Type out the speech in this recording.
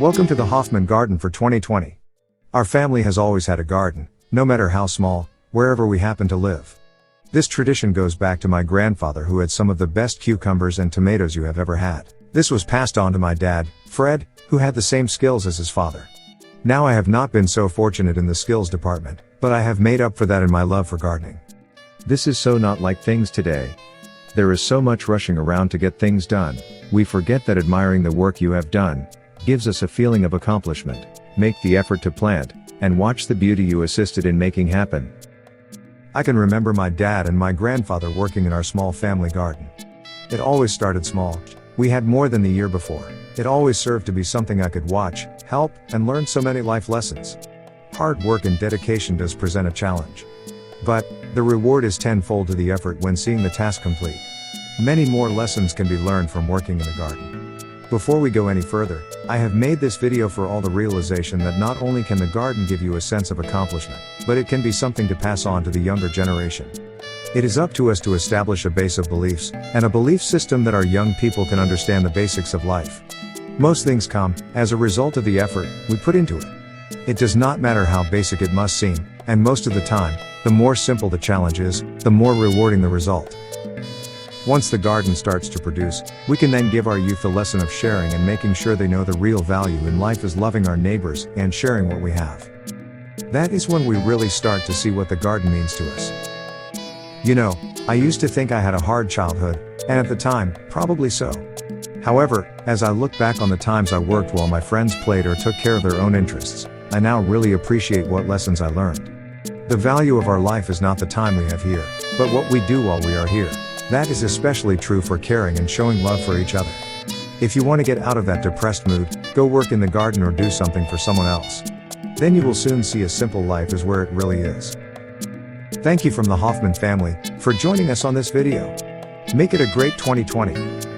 Welcome to the Hoffman Garden for 2020. Our family has always had a garden, no matter how small, wherever we happen to live. This tradition goes back to my grandfather, who had some of the best cucumbers and tomatoes you have ever had. This was passed on to my dad, Fred, who had the same skills as his father. Now I have not been so fortunate in the skills department, but I have made up for that in my love for gardening. This is so not like things today. There is so much rushing around to get things done. We forget that admiring the work you have done gives us a feeling of accomplishment. Make the effort to plant and watch the beauty you assisted in making happen. I can remember my dad and my grandfather working in our small family garden. It always started small. We had more than the year before. It always served to be something I could watch, help, and learn so many life lessons. Hard work and dedication does present a challenge. But the reward is tenfold to the effort when seeing the task complete. Many more lessons can be learned from working in a garden. Before we go any further, I have made this video for all the realization that not only can the garden give you a sense of accomplishment, but it can be something to pass on to the younger generation. It is up to us to establish a base of beliefs, and a belief system that our young people can understand the basics of life. Most things come as a result of the effort we put into it. It does not matter how basic it must seem, and most of the time, the more simple the challenge is, the more rewarding the result. Once the garden starts to produce, we can then give our youth the lesson of sharing and making sure they know the real value in life is loving our neighbors and sharing what we have. That is when we really start to see what the garden means to us. You know, I used to think I had a hard childhood, and at the time, probably so. However, as I look back on the times I worked while my friends played or took care of their own interests, I now really appreciate what lessons I learned. The value of our life is not the time we have here, but what we do while we are here. That is especially true for caring and showing love for each other. If you want to get out of that depressed mood, go work in the garden or do something for someone else. Then you will soon see a simple life is where it really is. Thank you from the Hoffman family for joining us on this video. Make it a great 2020.